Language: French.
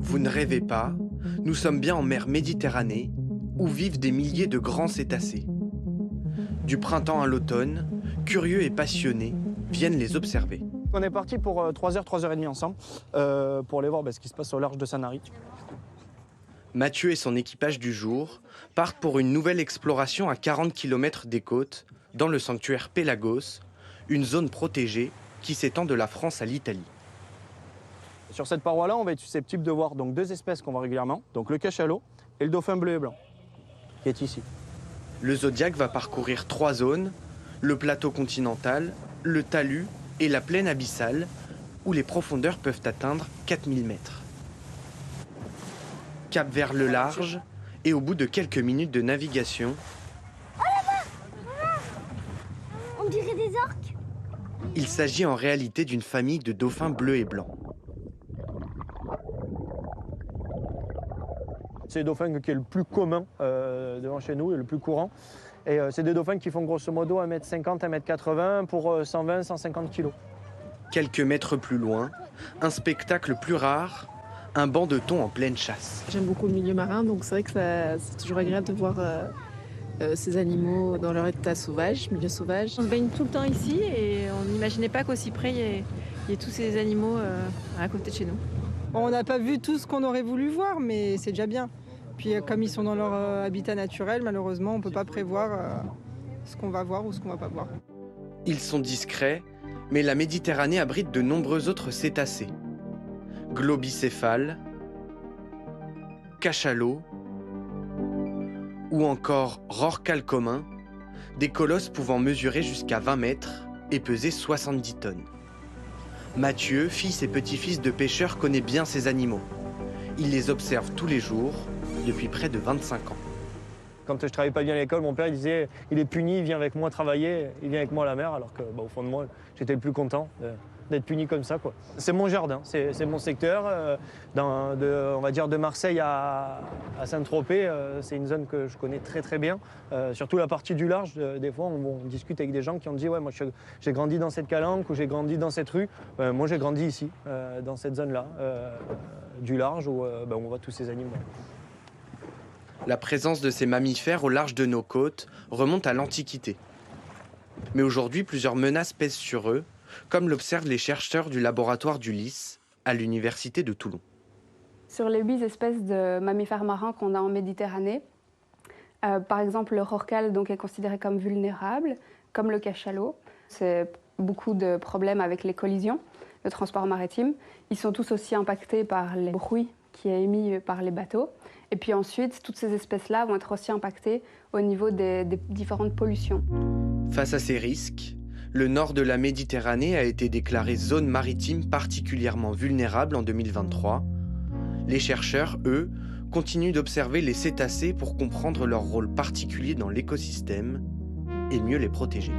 Vous ne rêvez pas, nous sommes bien en mer Méditerranée, où vivent des milliers de grands cétacés. Du printemps à l'automne, curieux et passionnés viennent les observer. On est parti pour 3 heures, 3h30 ensemble, pour aller voir ce qui se passe au large de Sanary. Mathieu et son équipage du jour partent pour une nouvelle exploration à 40 km des côtes, dans le sanctuaire Pélagos, une zone protégée qui s'étend de la France à l'Italie. Sur cette paroi-là, on va être susceptible de voir donc 2 espèces qu'on voit régulièrement, donc le cachalot et le dauphin bleu et blanc, qui est ici. Le Zodiac va parcourir 3 zones, le plateau continental, le talus et la plaine abyssale, où les profondeurs peuvent atteindre 4000 mètres. Cap vers le large, et au bout de quelques minutes de navigation, On dirait des orques. il s'agit en réalité d'une famille de dauphins bleus et blancs. C'est le dauphin qui est le plus commun devant chez nous et le plus courant. Et c'est des dauphins qui font grosso modo 1m50, 1m80 pour 120, 150 kg. Quelques mètres plus loin, un spectacle plus rare, un banc de thon en pleine chasse. J'aime beaucoup le milieu marin, donc c'est vrai que c'est toujours agréable de voir ces animaux dans leur état sauvage, milieu sauvage. On se baigne tout le temps ici et on n'imaginait pas qu'aussi près il y ait tous ces animaux à côté de chez nous. Bon, on n'a pas vu tout ce qu'on aurait voulu voir, mais c'est déjà bien. Puis comme ils sont dans leur habitat naturel, malheureusement, on ne peut pas prévoir ce qu'on va voir ou ce qu'on ne va pas voir. Ils sont discrets, mais la Méditerranée abrite de nombreux autres cétacés. Globicéphales, cachalots ou encore rorquals communs, des colosses pouvant mesurer jusqu'à 20 mètres et peser 70 tonnes. Mathieu, fils et petit-fils de pêcheurs, connaît bien ces animaux. Il les observe tous les jours depuis près de 25 ans. Quand je travaillais pas bien à l'école, mon père il disait il est puni, il vient avec moi travailler, il vient avec moi à la mer, alors que au fond de moi, j'étais le plus content d'être puni comme ça, quoi. C'est mon jardin, c'est mon secteur. On va dire de Marseille à Saint-Tropez, c'est une zone que je connais très très bien. Surtout la partie du large, des fois on discute avec des gens qui ont dit ouais, moi j'ai grandi dans cette calanque ou j'ai grandi dans cette rue. Moi j'ai grandi ici, dans cette zone-là, du large où on voit tous ces animaux. La présence de ces mammifères au large de nos côtes remonte à l'Antiquité. Mais aujourd'hui, plusieurs menaces pèsent sur eux, comme l'observent les chercheurs du laboratoire d'Ulysse à l'université de Toulon. Sur les 8 espèces de mammifères marins qu'on a en Méditerranée, par exemple le rorqual donc, est considéré comme vulnérable, comme le cachalot. C'est beaucoup de problèmes avec les collisions, le transport maritime. Ils sont tous aussi impactés par les bruits qui est émis par les bateaux. Et puis ensuite, toutes ces espèces-là vont être aussi impactées au niveau des différentes pollutions. Face à ces risques, le nord de la Méditerranée a été déclaré zone maritime particulièrement vulnérable en 2023. Les chercheurs, eux, continuent d'observer les cétacés pour comprendre leur rôle particulier dans l'écosystème et mieux les protéger.